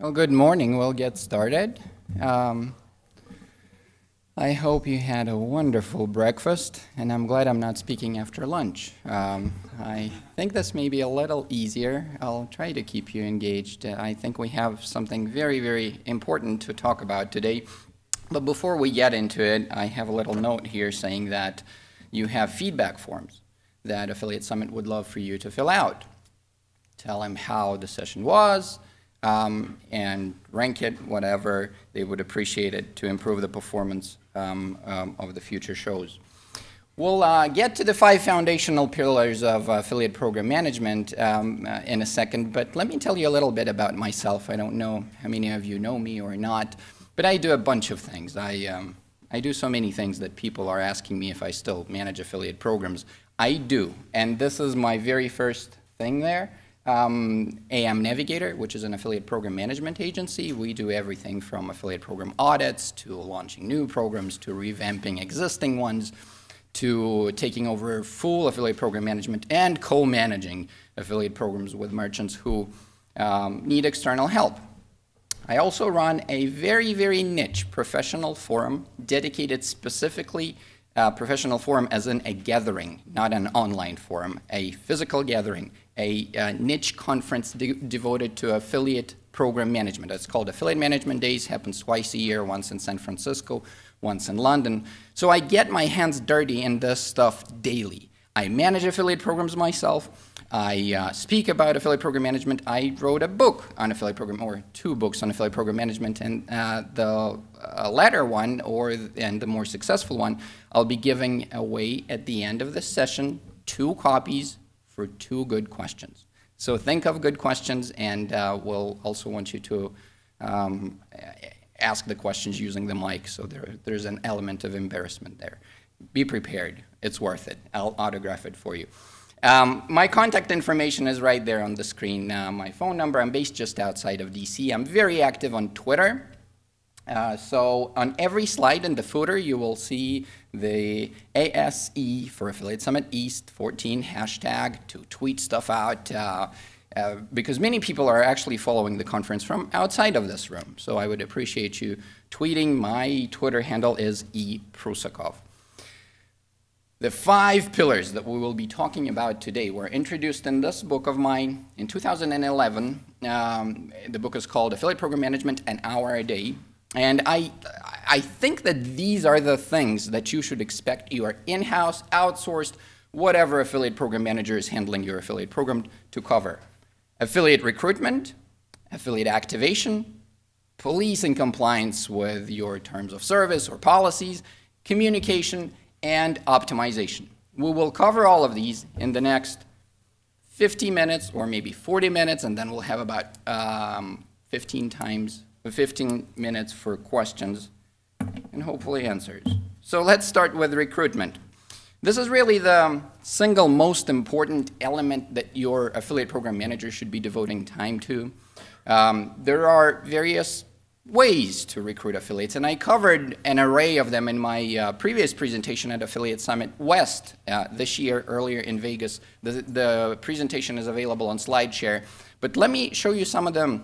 Well, good morning. We'll get started. I hope you had a wonderful breakfast, and I'm glad I'm not speaking after lunch. I think this may be a little easier. I'll try to keep you engaged. I think we have something very, very important to talk about today. But before we get into it, I have a little note here saying that you have feedback forms that Affiliate Summit would love for you to fill out. Tell them how the session was, and rank it, whatever. They would appreciate it to improve the performance of the future shows. We'll get to the 5 foundational pillars of affiliate program management in a second, but let me tell you a little bit about myself. I don't know how many of you know me or not, but I do a bunch of things. I do so many things that people are asking me if I still manage affiliate programs. I do, and this is my very first thing there. AM Navigator, which is an affiliate program management agency. We do everything from affiliate program audits to launching new programs to revamping existing ones to taking over full affiliate program management and co-managing affiliate programs with merchants who need external help. I also run a very, very niche professional forum dedicated specifically professional forum as in a gathering, not an online forum, a physical gathering, a niche conference devoted to affiliate program management. It's called Affiliate Management Days, happens twice a year, once in San Francisco, once in London. So I get my hands dirty in this stuff daily. I manage affiliate programs myself. I speak about affiliate program management. I wrote a book on affiliate program, or 2 books on affiliate program management, and the latter one, and the more successful one, I'll be giving away at the end of this session 2 copies for 2 good questions. So think of good questions, and we'll also want you to ask the questions using the mic, so there's an element of embarrassment there. Be prepared. It's worth it. I'll autograph it for you. My contact information is right there on the screen. My phone number, I'm based just outside of DC. I'm very active on Twitter. So on every slide in the footer, you will see the ASE for Affiliate Summit East 14 hashtag to tweet stuff out, because many people are actually following the conference from outside of this room. So I would appreciate you tweeting. My Twitter handle is eprussakov. The 5 pillars that we will be talking about today were introduced in this book of mine in 2011. The book is called Affiliate Program Management, An Hour a Day. And I think that these are the things that you should expect your in-house, outsourced, whatever affiliate program manager is handling your affiliate program to cover. Affiliate recruitment, affiliate activation, police and compliance with your terms of service or policies, communication, and optimization. We will cover all of these in the next 50 minutes or maybe 40 minutes, and then we'll have about 15 minutes for questions and hopefully answers. So let's start with recruitment. This is really the single most important element that your affiliate program manager should be devoting time to. There are various ways to recruit affiliates, and I covered an array of them in my previous presentation at Affiliate Summit West this year, earlier in Vegas. The presentation is available on SlideShare, but let me show you some of the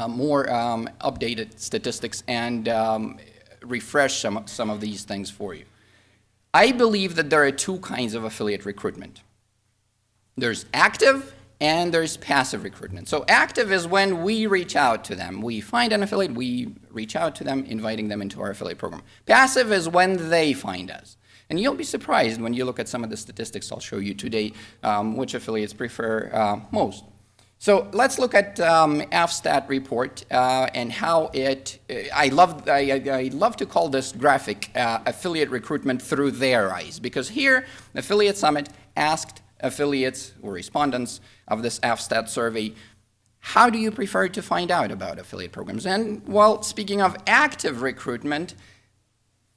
more updated statistics and refresh some of these things for you. I believe that there are 2 kinds of affiliate recruitment. There's active and there's passive recruitment. So active is when we reach out to them. We find an affiliate, we reach out to them, inviting them into our affiliate program. Passive is when they find us. And you'll be surprised when you look at some of the statistics I'll show you today, which affiliates prefer most. So let's look at AFSTAT report and how it, I love to call this graphic affiliate recruitment through their eyes, because here Affiliate Summit asked affiliates or respondents of this AFSTAT survey, how do you prefer to find out about affiliate programs? And well, speaking of active recruitment,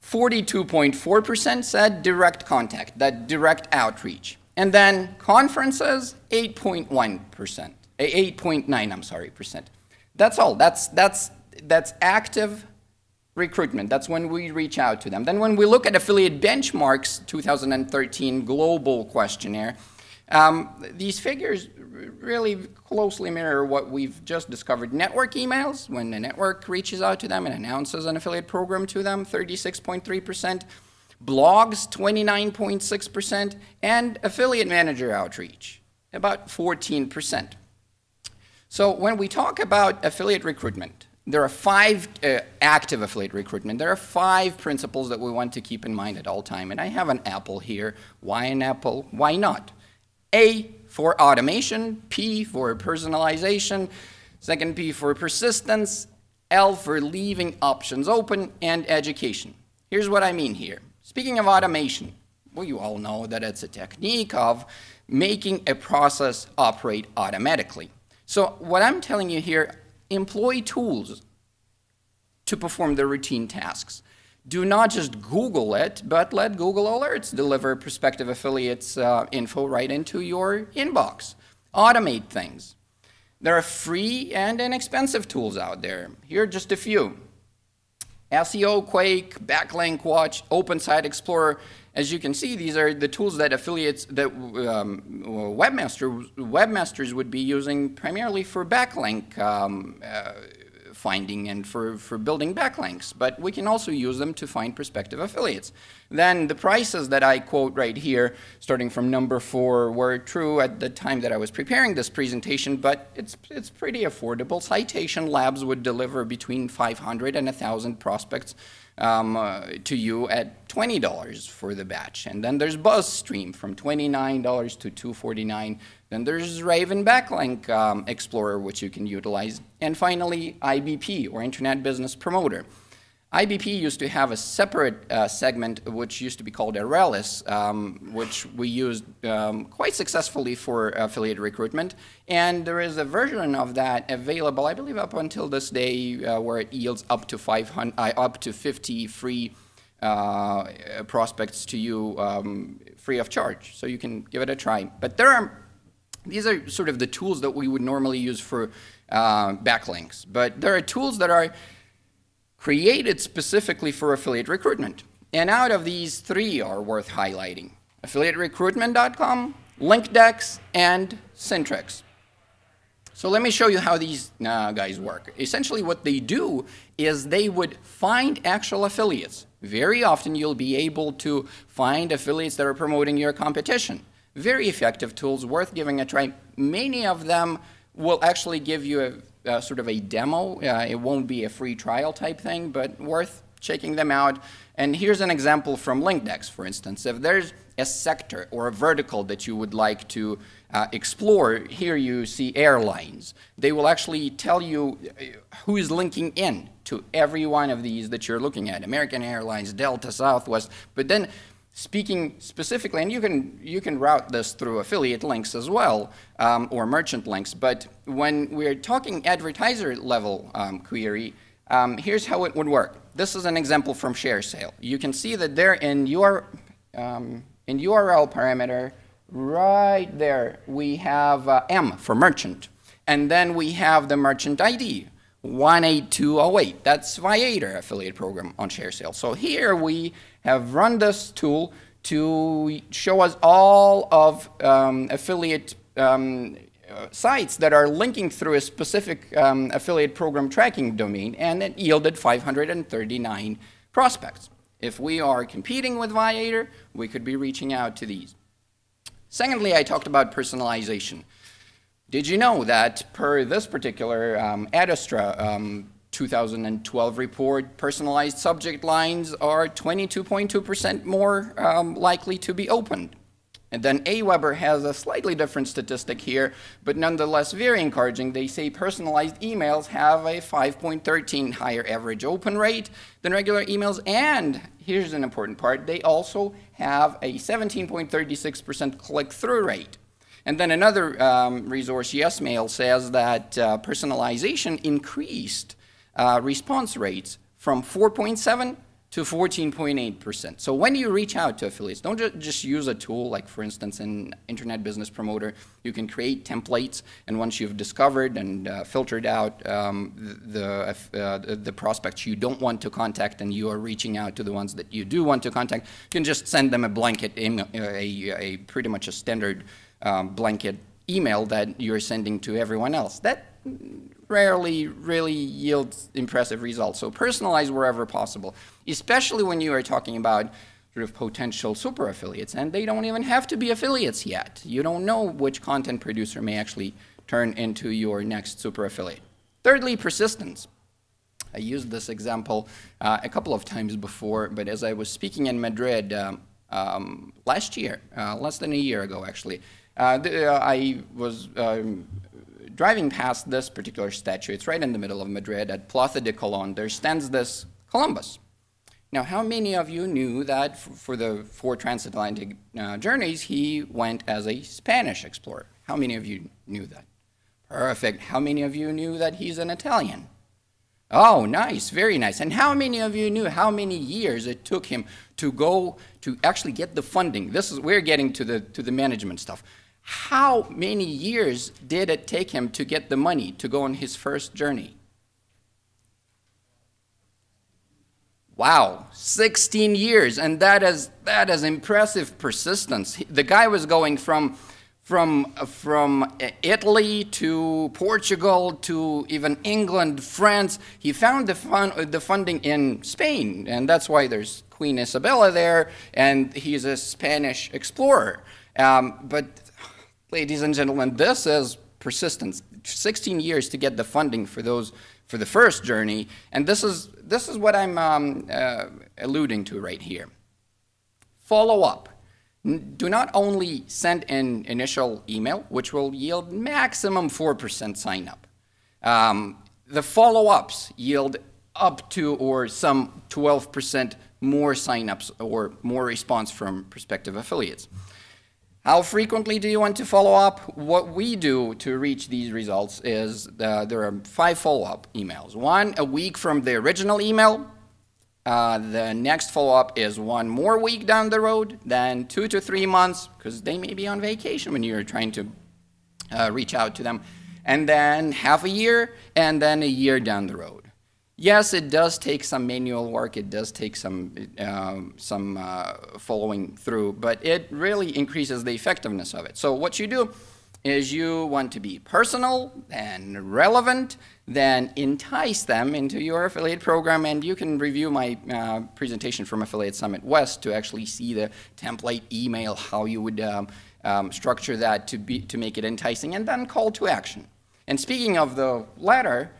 42.4% said direct contact, that direct outreach. And then conferences, 8.1%. 8.9, I'm sorry, percent. That's all. That's active recruitment. That's when we reach out to them. Then when we look at affiliate benchmarks, 2013 global questionnaire, these figures really closely mirror what we've just discovered. Network emails, when the network reaches out to them and announces an affiliate program to them, 36.3%. Blogs, 29.6%. And affiliate manager outreach, about 14%. So when we talk about affiliate recruitment, there are 5 active affiliate recruitment. There are 5 principles that we want to keep in mind at all time. And I have an apple here. Why an apple? Why not? A for automation, P for personalization, second P for persistence, L for leaving options open, and education. Here's what I mean here. Speaking of automation, well, you all know that it's a technique of making a process operate automatically. So what I'm telling you here, employ tools to perform the routine tasks. Do not just Google it, but let Google Alerts deliver prospective affiliates info right into your inbox. Automate things. There are free and inexpensive tools out there. Here are just a few. SEO Quake, Backlink Watch, Open Site Explorer. As you can see, these are the tools that affiliates, that webmasters would be using primarily for backlink finding and for building backlinks. But we can also use them to find prospective affiliates. Then the prices that I quote right here, starting from number 4, were true at the time that I was preparing this presentation, but it's pretty affordable. Citation Labs would deliver between 500 and 1,000 prospects to you at $20 for the batch. And then there's BuzzStream from $29 to $249. Then there's Raven Backlink Explorer, which you can utilize. And finally, IBP, or Internet Business Promoter. IBP used to have a separate segment, which used to be called Arelis, which we used quite successfully for affiliate recruitment. And there is a version of that available, I believe, up until this day, where it yields up to 50 free prospects to you free of charge. So you can give it a try. But these are sort of the tools that we would normally use for backlinks. But there are tools that are created specifically for affiliate recruitment. And out of these 3 are worth highlighting: affiliaterecruitment.com, LinkDex, and Syntrix. So let me show you how these guys work. Essentially what they do is they would find actual affiliates. Very often you'll be able to find affiliates that are promoting your competition. Very effective tools, worth giving a try. Many of them will actually give you a sort of a demo. It won't be a free trial type thing, but worth checking them out. And here's an example from LinkDex, for instance. If there's a sector or a vertical that you would like to explore, here you see airlines. They will actually tell you who is linking in to every one of these that you're looking at. American Airlines, Delta, Southwest. But then speaking specifically, and you can route this through affiliate links as well, or merchant links, but when we're talking advertiser level query, here's how it would work. This is an example from ShareSale. You can see that there in URL parameter, right there, we have M for merchant. And then we have the merchant ID, 18208. That's Viator affiliate program on ShareSale. So here we have run this tool to show us all of affiliate sites that are linking through a specific affiliate program tracking domain, and it yielded 539 prospects. If we are competing with Viator, we could be reaching out to these. Secondly, I talked about personalization. Did you know that per this particular Adastra 2012 report, personalized subject lines are 22.2% more likely to be opened? And then Aweber has a slightly different statistic here, but nonetheless very encouraging. They say personalized emails have a 5.13 higher average open rate than regular emails, and here's an important part, they also have a 17.36% click-through rate. And then another resource, YesMail, says that personalization increased response rates from 4.7 to 14.8%. So when you reach out to affiliates, don't just use a tool like, for instance, in Internet Business Promoter. You can create templates, and once you've discovered and filtered out the prospects you don't want to contact, and you are reaching out to the ones that you do want to contact, you can just send them a blanket email, pretty much a standard blanket email that you're sending to everyone else. That rarely really yields impressive results. So personalize wherever possible, especially when you are talking about sort of potential super affiliates, and they don't even have to be affiliates yet. You don't know which content producer may actually turn into your next super affiliate. Thirdly, persistence. I used this example a couple of times before, but as I was speaking in Madrid last year, less than a year ago actually, I was driving past this particular statue. It's right in the middle of Madrid at Plaza de Colón. There stands this Columbus. Now, how many of you knew that for the 4 transatlantic journeys, he went as a Spanish explorer? How many of you knew that? Perfect. How many of you knew that he's an Italian? Oh, nice, very nice. And how many of you knew how many years it took him to go to actually get the funding? We're getting to the management stuff. How many years did it take him to get the money to go on his first journey? Wow, 16 years, and that is impressive persistence. The guy was going from Italy to Portugal to even England, France. He found the funding in Spain, and that's why there's Queen Isabella there, and he's a Spanish explorer. But ladies and gentlemen, this is persistence. 16 years to get the funding for the first journey, and this is what I'm alluding to right here. Follow up. Do not only send an initial email, which will yield maximum 4% sign up. The follow-ups yield up to or some 12% more sign-ups or more response from prospective affiliates. How frequently do you want to follow up? What we do to reach these results is there are 5 follow-up emails. 1 a week from the original email. The next follow-up is 1 more week down the road, then 2 to 3 months, because they may be on vacation when you're trying to reach out to them, and then half a year, and then a year down the road. Yes, it does take some manual work, it does take some following through, but it really increases the effectiveness of it. So what you do is you want to be personal and relevant, then entice them into your affiliate program, and you can review my presentation from Affiliate Summit West to actually see the template email, how you would structure that to make it enticing, and then call to action. And speaking of the latter,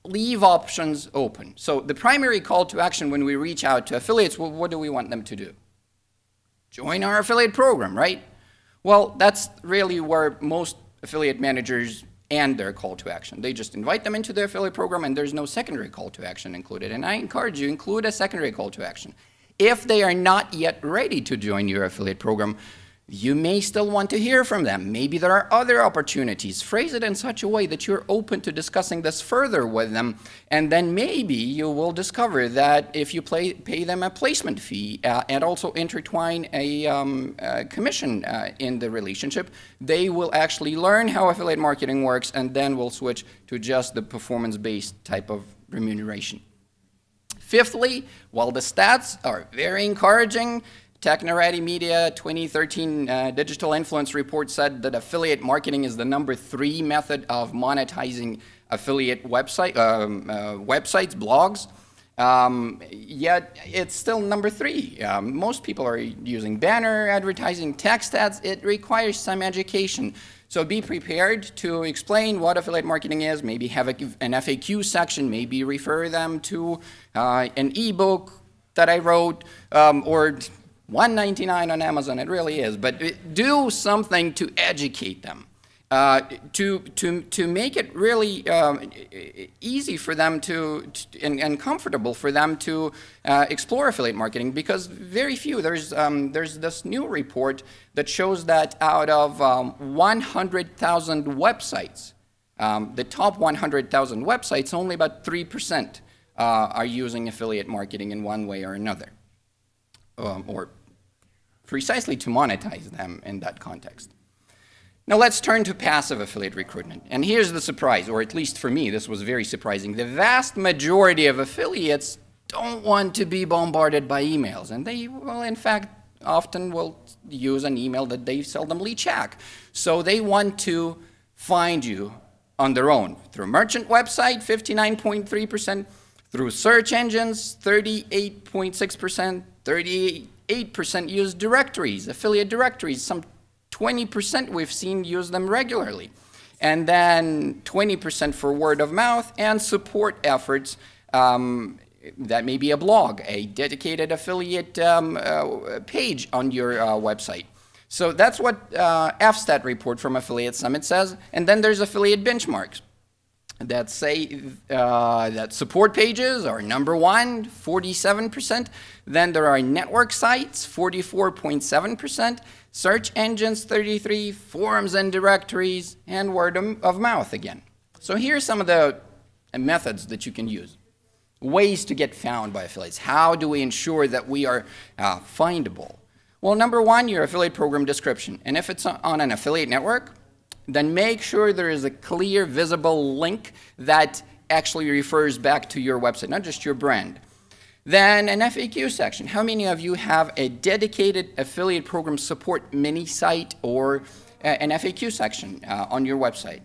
leave options open. So the primary call to action when we reach out to affiliates, well, what do we want them to do? Join our affiliate program, right? Well, that's really where most affiliate managers end their call to action. They just invite them into the affiliate program, and there's no secondary call to action included. And I encourage you, include a secondary call to action. If they are not yet ready to join your affiliate program, you may still want to hear from them. Maybe there are other opportunities. Phrase it in such a way that you're open to discussing this further with them, and then maybe you will discover that if you pay them a placement fee and also intertwine a commission in the relationship, they will actually learn how affiliate marketing works, and then will switch to just the performance-based type of remuneration. Fifthly, while the stats are very encouraging, Technorati Media 2013 Digital Influence Report said that affiliate marketing is the #3 method of monetizing affiliate websites, blogs. Yet it's still #3. Most people are using banner advertising, text ads. It requires some education. So be prepared to explain what affiliate marketing is, maybe have an FAQ section, maybe refer them to an ebook that I wrote, or $1.99 on Amazon. It really is, but do something to educate them, to make it really easy for them and comfortable for them to explore affiliate marketing, because very few. There's this new report that shows that out of 100,000 websites, the top 100,000 websites, only about 3% are using affiliate marketing in one way or another. Or precisely to monetize them in that context. Now let's turn to passive affiliate recruitment. And here's the surprise, or at least for me, this was very surprising. The vast majority of affiliates don't want to be bombarded by emails, and they will in fact often will use an email that they seldomly check. So they want to find you on their own through merchant website, 59.3%, through search engines, 38.6%, 38% use directories, affiliate directories, some 20% we've seen use them regularly. And then 20% for word of mouth and support efforts. That may be a blog, a dedicated affiliate page on your website. So that's what FSTAT report from Affiliate Summit says. And then there's affiliate benchmarks that say that support pages are #1, 47%. Then there are network sites, 44.7%. Search engines, 33%. Forums and directories, and word of mouth again. So here's some of the methods that you can use. Ways to get found by affiliates. How do we ensure that we are findable? Well, #1, your affiliate program description. And if it's on an affiliate network, then make sure there is a clear, visible link that actually refers back to your website, not just your brand. Then an FAQ section. How many of you have a dedicated affiliate program support mini site or an FAQ section on your website?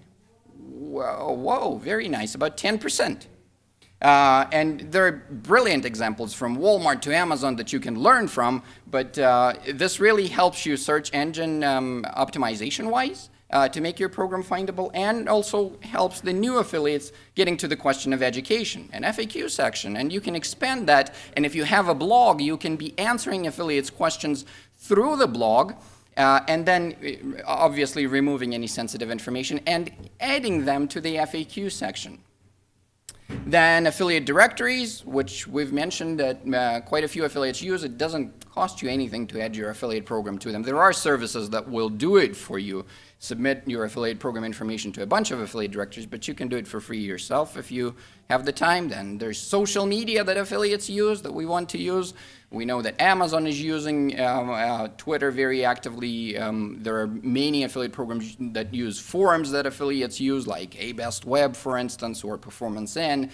Whoa, very nice, about 10%. And there are brilliant examples from Walmart to Amazon that you can learn from, but this really helps you search engine optimization-wise to make your program findable, and also helps the new affiliates getting to the question of education, an FAQ section, and you can expand that. And if you have a blog, you can be answering affiliates' questions through the blog, and then obviously removing any sensitive information and adding them to the FAQ section. Then affiliate directories, which we've mentioned that quite a few affiliates use. It doesn't cost you anything to add your affiliate program to them. There are services that will do it for you. Submit your affiliate program information to a bunch of affiliate directories, but you can do it for free yourself if you have the time. Then there's social media that affiliates use that we want to use. We know that Amazon is using Twitter very actively. There are many affiliate programs that use forums that affiliates use, like ABestWeb, for instance, or Performance in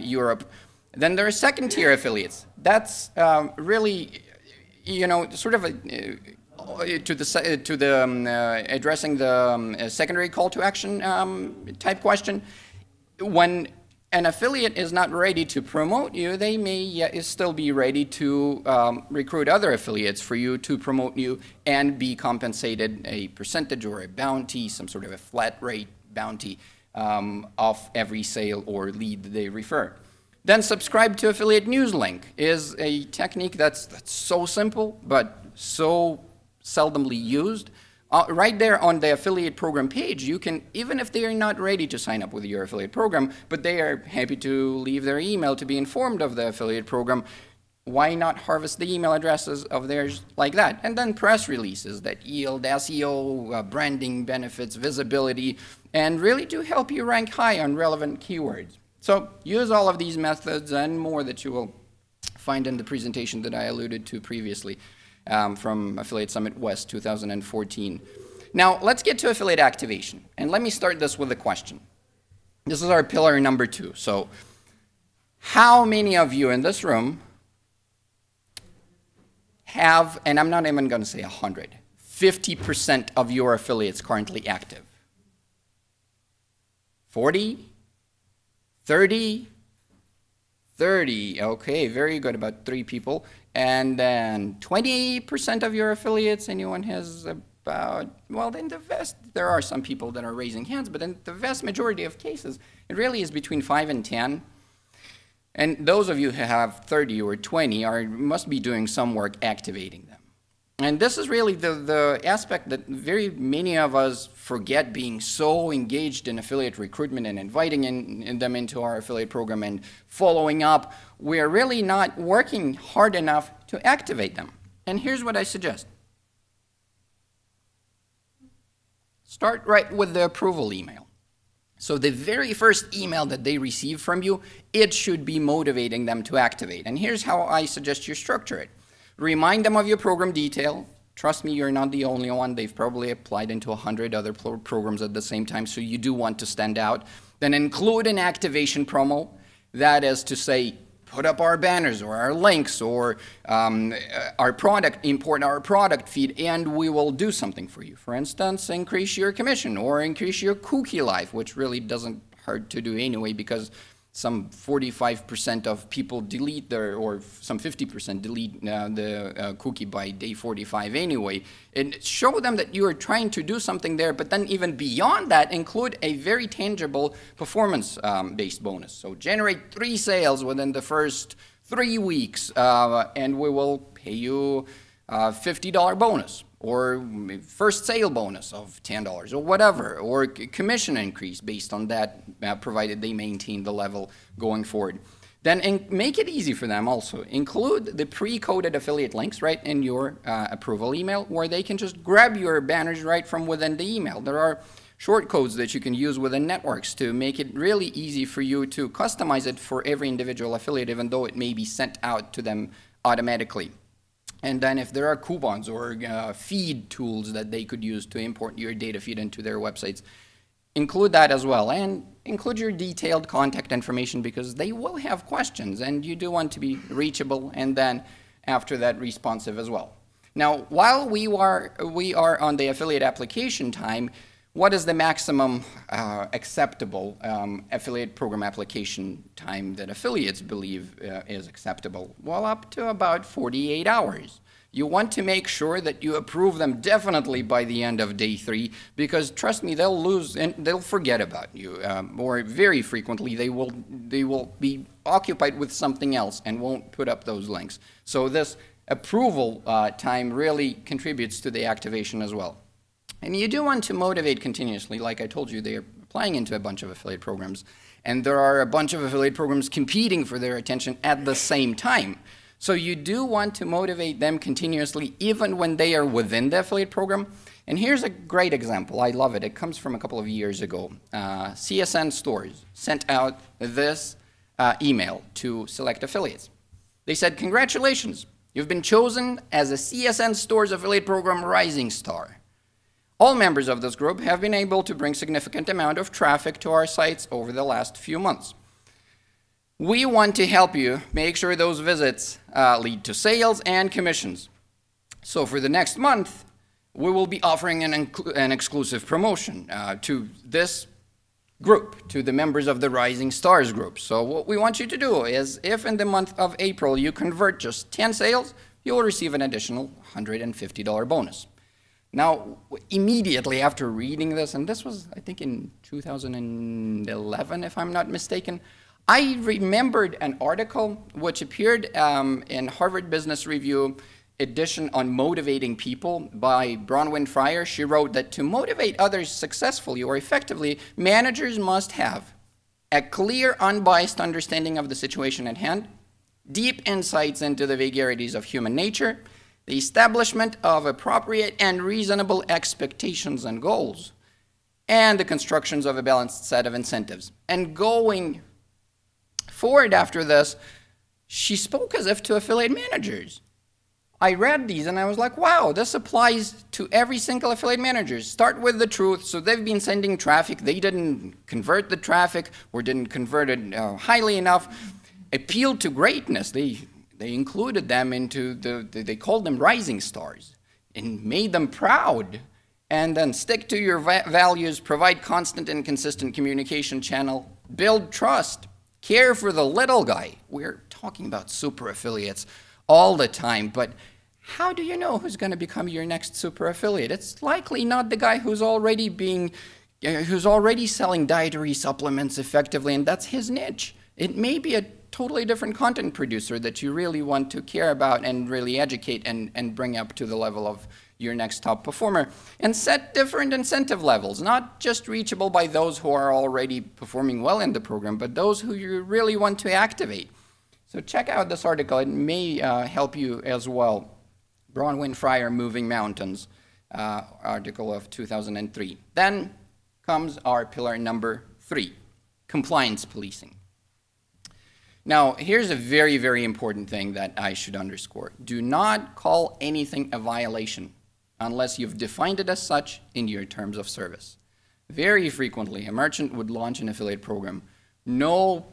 Europe. Then there are second-tier affiliates. That's really, you know, sort of addressing the secondary call to action type question. When an affiliate is not ready to promote you, they may still be ready to recruit other affiliates for you to promote you and be compensated a percentage or a bounty, some sort of a flat rate bounty off every sale or lead that they refer. Then subscribe to affiliate news link is a technique that's so simple but so seldomly used. Right there on the affiliate program page, you can, even if they are not ready to sign up with your affiliate program, but they are happy to leave their email to be informed of the affiliate program, why not harvest the email addresses of theirs like that? And then press releases that yield SEO, branding benefits, visibility, and really do help you rank high on relevant keywords. So use all of these methods and more that you will find in the presentation that I alluded to previously. From Affiliate Summit West 2014. Now, let's get to affiliate activation. And let me start this with a question. This is our pillar #2. So, how many of you in this room have, and I'm not even going to say 100, 50% of your affiliates currently active? 40? 30? 30, okay, very good, about 3 people. And then 20% of your affiliates, anyone has about, well, in the vast, there are some people that are raising hands, but in the vast majority of cases, it really is between 5 and 10. And those of you who have 30 or 20 must be doing some work activating them. And this is really the aspect that very many of us forget, being so engaged in affiliate recruitment and inviting them into our affiliate program and following up. We're really not working hard enough to activate them. And here's what I suggest. Start right with the approval email. So the very first email that they receive from you, it should be motivating them to activate. And here's how I suggest you structure it. Remind them of your program detail. Trust me, you're not the only one. They've probably applied into 100 other programs at the same time, so you do want to stand out. Then include an activation promo. That is to say, put up our banners or our links or our product, import our product feed, and we will do something for you. For instance, increase your commission or increase your cookie life, which really doesn't hurt to do anyway, because some 45% of people delete their, or some 50% delete the cookie by day 45 anyway. And show them that you are trying to do something there, but then even beyond that, include a very tangible performance-based bonus. So generate 3 sales within the first 3 weeks, and we will pay you a $50 bonus, or first sale bonus of $10, or whatever, or commission increase based on that, provided they maintain the level going forward. Then make it easy for them also. Include the pre-coded affiliate links right in your approval email, where they can just grab your banners right from within the email. There are short codes that you can use within networks to make it really easy for you to customize it for every individual affiliate, even though it may be sent out to them automatically. And then if there are coupons or feed tools that they could use to import your data feed into their websites, include that as well. And include your detailed contact information, because they will have questions and you do want to be reachable, and then after that responsive as well. Now, while we are on the affiliate application time, what is the maximum acceptable affiliate program application time that affiliates believe is acceptable? Well, up to about 48 hours. You want to make sure that you approve them definitely by the end of day 3, because trust me, they'll lose and they'll forget about you. Or very frequently, they will be occupied with something else and won't put up those links. So this approval time really contributes to the activation as well. And you do want to motivate continuously. Like I told you, they're applying into a bunch of affiliate programs, and there are a bunch of affiliate programs competing for their attention at the same time. So you do want to motivate them continuously, even when they are within the affiliate program. And here's a great example. I love it. It comes from a couple of years ago. CSN stores sent out this email to select affiliates. They said, "Congratulations, you've been chosen as a CSN Stores affiliate program Rising Star. All members of this group have been able to bring significant amount of traffic to our sites over the last few months. We want to help you make sure those visits lead to sales and commissions. So for the next month, we will be offering an exclusive promotion to this group, to the members of the Rising Stars group. So what we want you to do is, if in the month of April you convert just 10 sales, you will receive an additional $150 bonus." Now, immediately after reading this, and this was, I think, in 2011, if I'm not mistaken, I remembered an article which appeared in Harvard Business Review edition on motivating people by Bronwyn Fryer. She wrote that to motivate others successfully or effectively, managers must have a clear, unbiased understanding of the situation at hand, deep insights into the vagaries of human nature, the establishment of appropriate and reasonable expectations and goals, and the constructions of a balanced set of incentives. And going forward after this, she spoke as if to affiliate managers. I read these and I was like, wow, this applies to every single affiliate manager. Start with the truth. So they've been sending traffic. They didn't convert the traffic or didn't convert it highly enough. Appeal to greatness. They included them into they called them rising stars and made them proud. And then stick to your values, provide constant and consistent communication channel, build trust, care for the little guy. We're talking about super affiliates all the time, but how do you know who's going to become your next super affiliate? It's likely not the guy who's already selling dietary supplements effectively, and that's his niche. It may be a totally different content producer that you really want to care about and really educate and bring up to the level of your next top performer. And set different incentive levels, not just reachable by those who are already performing well in the program, but those who you really want to activate. So check out this article. It may help you as well. Bronwyn Fryer, Moving Mountains, article of 2003. Then comes our pillar number 3, compliance policing. Now, here's a very, very important thing that I should underscore. Do not call anything a violation unless you've defined it as such in your terms of service. Very frequently, a merchant would launch an affiliate program no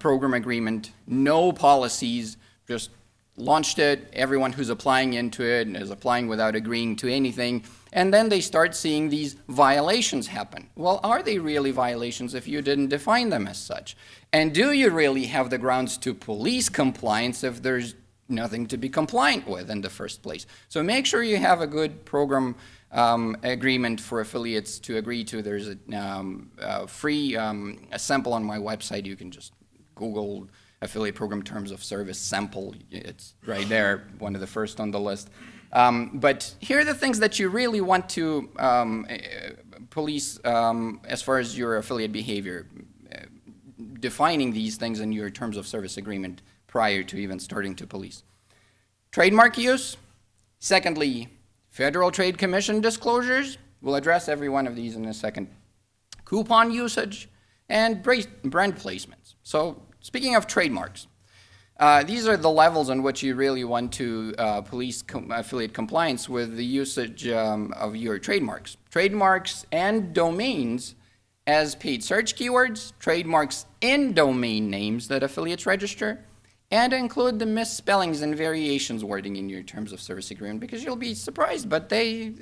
program agreement, no policies, just launched it. Everyone who's applying into it is applying without agreeing to anything. And then they start seeing these violations happen. Well, are they really violations if you didn't define them as such? And do you really have the grounds to police compliance if there's nothing to be compliant with in the first place? So make sure you have a good program agreement for affiliates to agree to. There's a free a sample on my website. You can just Google affiliate program terms of service sample. It's right there, one of the first on the list. But here are the things that you really want to police as far as your affiliate behavior, defining these things in your terms of service agreement prior to even starting to police. Trademark use. Secondly, Federal Trade Commission disclosures. We'll address every one of these in a second. Coupon usage and brand placements. So speaking of trademarks, these are the levels on which you really want to police affiliate compliance with the usage of your trademarks. Trademarks and domains as paid search keywords, trademarks in domain names that affiliates register, and include the misspellings and variations wording in your terms of service agreement, because you'll be surprised, but they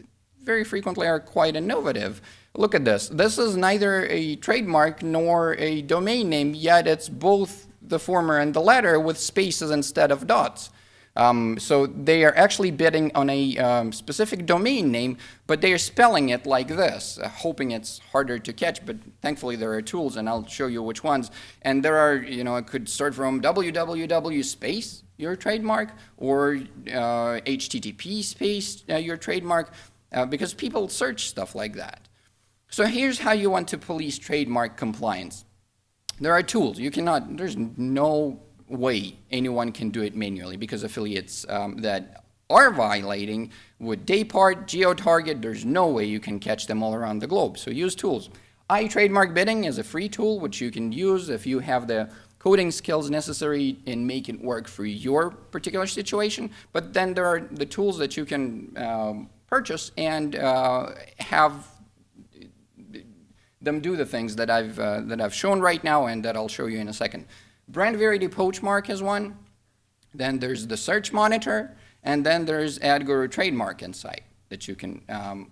very frequently are quite innovative. Look at this. This is neither a trademark nor a domain name, yet it's both the former and the latter with spaces instead of dots. So they are actually bidding on a specific domain name, but they are spelling it like this, hoping it's harder to catch, but thankfully there are tools, and I'll show you which ones. And there are, you know, it could start from www space, your trademark, or HTTP space, your trademark, because people search stuff like that. So here's how you want to police trademark compliance. There are tools. You cannot, there's no way anyone can do it manually, because affiliates that are violating would depart, geo-target, there's no way you can catch them all around the globe. So use tools. iTrademark bidding is a free tool which you can use if you have the coding skills necessary and make it work for your particular situation. But then there are the tools that you can purchase and have them do the things that I've shown right now and that I'll show you in a second. Brand Verity Poachmark is one. Then there's the Search Monitor, and then there's AdGuru Trademark Insight that you can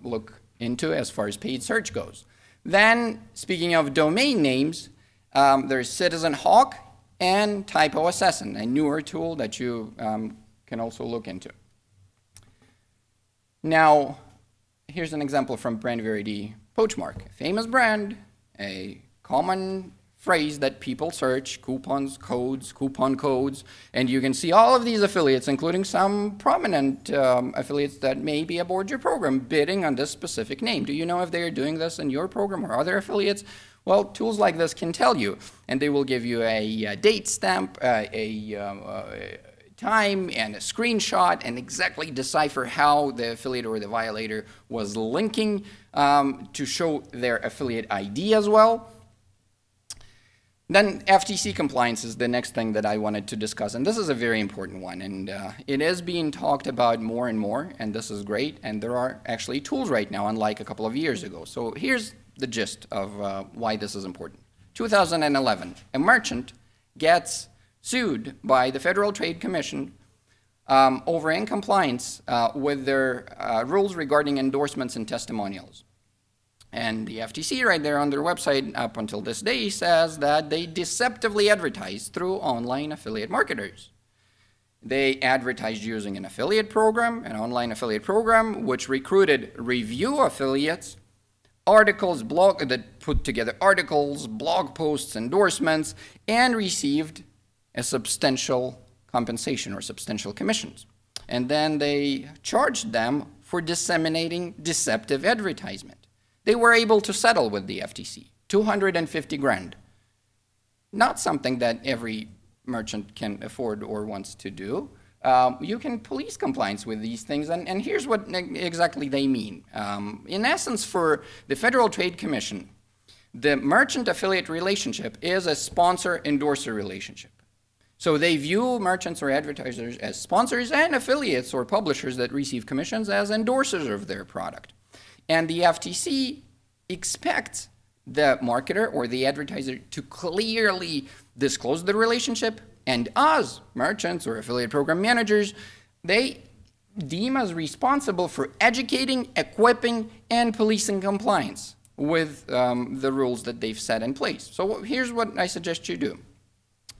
look into as far as paid search goes. Then, speaking of domain names, there's Citizen Hawk and Typo Assassin, a newer tool that you can also look into. Now, here's an example from Brand Verity Poachmark. A famous brand, a common phrase that people search, coupons, codes, coupon codes, and you can see all of these affiliates, including some prominent affiliates that may be aboard your program, bidding on this specific name. Do you know if they are doing this in your program or other affiliates? Well, tools like this can tell you, and they will give you a date stamp, a time, and a screenshot, and exactly decipher how the affiliate or the violator was linking to show their affiliate ID as well. Then FTC compliance is the next thing that I wanted to discuss, and this is a very important one, and it is being talked about more and more, and this is great, and there are actually tools right now, unlike a couple of years ago. So here's the gist of why this is important. 2011, a merchant gets sued by the Federal Trade Commission over incompliance with their rules regarding endorsements and testimonials. And the FTC right there on their website up until this day says that they deceptively advertise through online affiliate marketers. They advertised using an affiliate program, an online affiliate program, which recruited review affiliates, articles, that put together articles, blog posts, endorsements, and received a substantial compensation or substantial commissions. And then they charged them for disseminating deceptive advertisement. They were able to settle with the FTC, 250 grand. Not something that every merchant can afford or wants to do. You can police compliance with these things, and here's what exactly they mean. In essence, for the Federal Trade Commission, the merchant-affiliate relationship is a sponsor-endorser relationship. So they view merchants or advertisers as sponsors and affiliates or publishers that receive commissions as endorsers of their product. And the FTC expects the marketer or the advertiser to clearly disclose the relationship, and us, merchants or affiliate program managers, they deem us responsible for educating, equipping, and policing compliance with the rules that they've set in place. So here's what I suggest you do.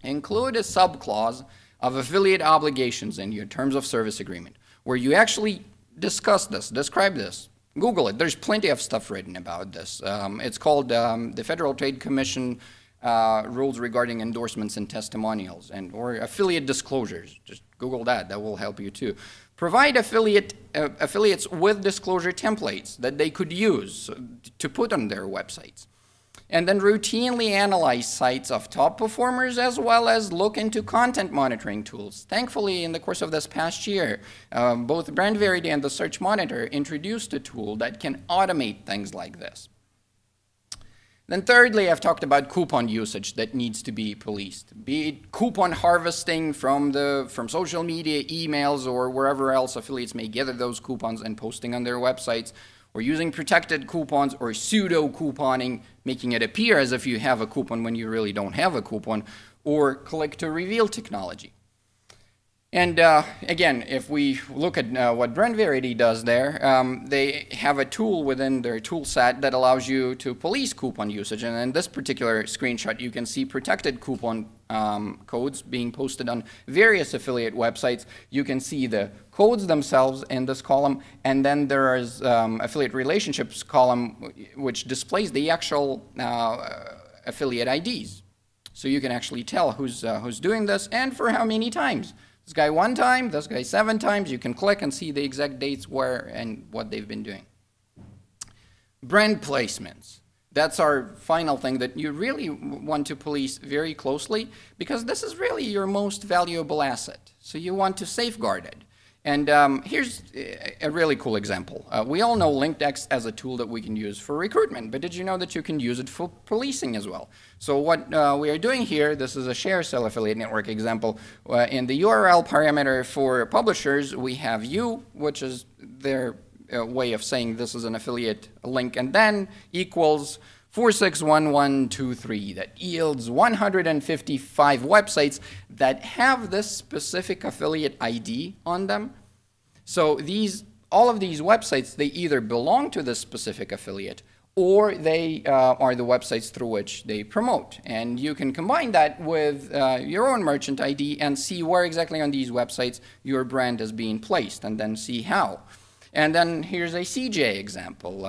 Include a subclause of affiliate obligations in your terms of service agreement, where you actually discuss this, describe this. Google it. There's plenty of stuff written about this. It's called the Federal Trade Commission rules regarding endorsements and testimonials, or affiliate disclosures. Just Google that. That will help you too. Provide affiliates with disclosure templates that they could use to put on their websites. And then routinely analyze sites of top performers, as well as look into content monitoring tools. Thankfully, in the course of this past year, both BrandVerity and the Search Monitor introduced a tool that can automate things like this. Then thirdly, I've talked about coupon usage that needs to be policed. Be it coupon harvesting from social media, emails, or wherever else affiliates may gather those coupons and posting on their websites, or using protected coupons or pseudo-couponing, making it appear as if you have a coupon when you really don't have a coupon, or click-to-reveal technology. And again, if we look at what BrandVerity does there, they have a tool within their tool set that allows you to police coupon usage. And in this particular screenshot, you can see protected coupon codes being posted on various affiliate websites. You can see the codes themselves in this column, and then there is affiliate relationships column, which displays the actual affiliate IDs. So you can actually tell who's doing this and for how many times. This guy 1 time, this guy 7 times. You can click and see the exact dates where and what they've been doing. Brand placements. That's our final thing that you really want to police very closely, because this is really your most valuable asset. So you want to safeguard it. And here's a really cool example. We all know LinkedX as a tool that we can use for recruitment, but did you know that you can use it for policing as well? So what we are doing here, this is a share sale affiliate network example. In the URL parameter for publishers, we have U, which is their way of saying this is an affiliate link, and then equals 461123. That yields 155 websites that have this specific affiliate ID on them. So all of these websites, they either belong to this specific affiliate, or they are the websites through which they promote. And you can combine that with your own merchant ID and see where exactly on these websites your brand is being placed, and then see how. And then here's a CJ example.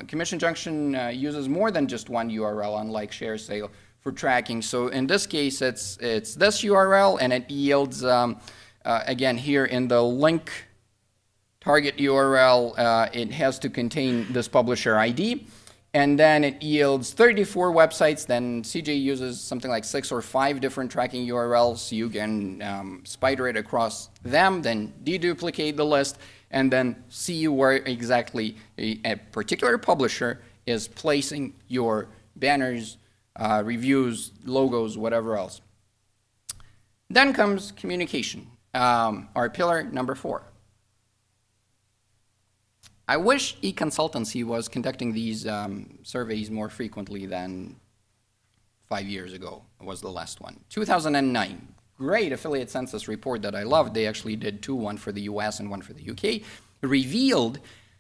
Commission Junction uses more than just one URL, unlike Share Sale, for tracking. So in this case, it's this URL, and it yields, again, here in the link target URL, it has to contain this publisher ID. And then it yields 34 websites. Then CJ uses something like 6 or 5 different tracking URLs. You can spider it across them, then deduplicate the list, and then see where exactly a particular publisher is placing your banners, reviews, logos, whatever else. Then comes communication, our pillar number 4. I wish e-consultancy was conducting these surveys more frequently than 5 years ago was the last one. 2009. Great affiliate census report that I loved. They actually did 2, one for the US and one for the UK, revealed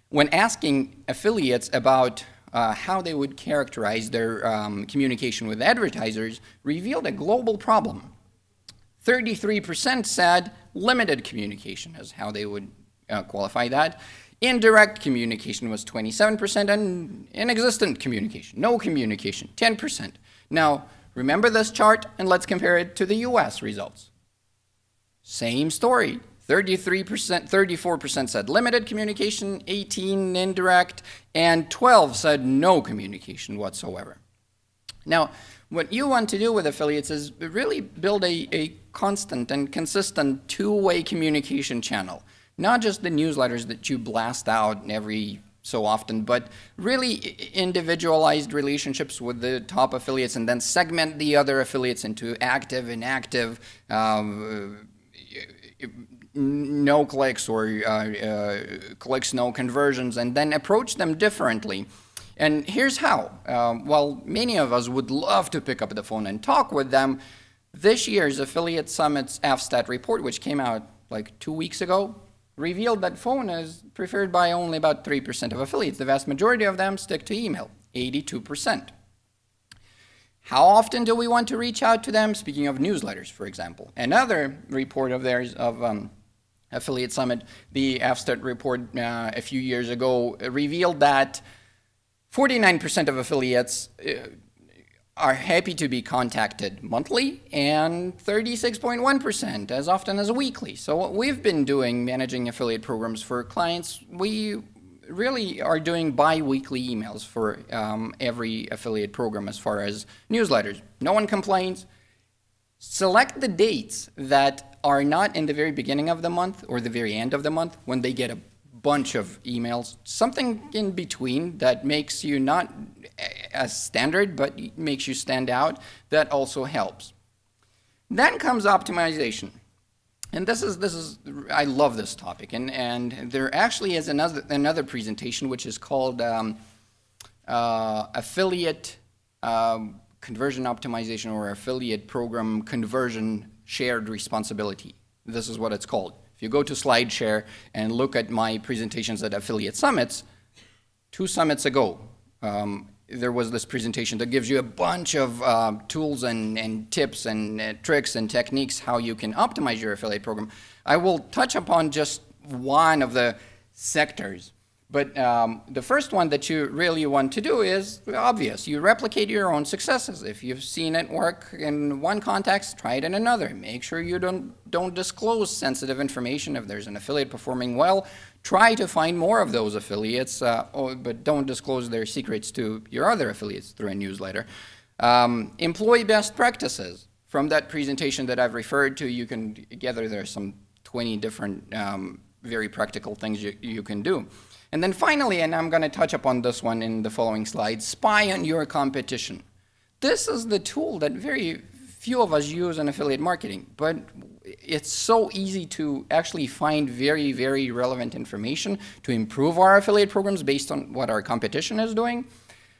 when asking affiliates about how they would characterize their communication with advertisers, revealed a global problem. 33% said limited communication is how they would qualify that. Indirect communication was 27%, and inexistent communication, no communication, 10%. Now, remember this chart, and let's compare it to the US results. Same story. 34% said limited communication, 18% indirect, and 12% said no communication whatsoever. Now, what you want to do with affiliates is really build a constant and consistent two-way communication channel. Not just the newsletters that you blast out every so often, but really individualized relationships with the top affiliates, and then segment the other affiliates into active, inactive, no clicks, or clicks, no conversions, and then approach them differently. And here's how. While many of us would love to pick up the phone and talk with them, this year's Affiliate Summit's AFSTAT report, which came out like 2 weeks ago, revealed that phone is preferred by only about 3% of affiliates. The vast majority of them stick to email, 82%. How often do we want to reach out to them? Speaking of newsletters, for example. Another report of theirs of Affiliate Summit, the AFSTAT report a few years ago, revealed that 49% of affiliates are happy to be contacted monthly, and 36.1% as often as weekly. So what we've been doing, managing affiliate programs for clients, we really are doing bi-weekly emails for every affiliate program as far as newsletters. No one complains. Select the dates that are not in the very beginning of the month or the very end of the month when they get a bunch of emails, something in between that makes you not as standard but makes you stand out. That also helps. Then comes optimization. And this is I love this topic, and there actually is another presentation which is called affiliate conversion optimization, or affiliate program conversion shared responsibility. This is what it's called. If you go to SlideShare and look at my presentations at affiliate summits, 2 summits ago, there was this presentation that gives you a bunch of tools and tips and tricks and techniques how you can optimize your affiliate program. I will touch upon just one of the sectors. But the first one that you really want to do is obvious. You replicate your own successes. If you've seen it work in one context, try it in another. Make sure you don't disclose sensitive information. If there's an affiliate performing well, try to find more of those affiliates, but don't disclose their secrets to your other affiliates through a newsletter. Employ best practices. From that presentation that I've referred to, you can gather there's some 20 different very practical things you can do. And then finally, and I'm going to touch upon this one in the following slides, spy on your competition. This is the tool that very few of us use in affiliate marketing, but it's so easy to actually find very, very relevant information to improve our affiliate programs based on what our competition is doing.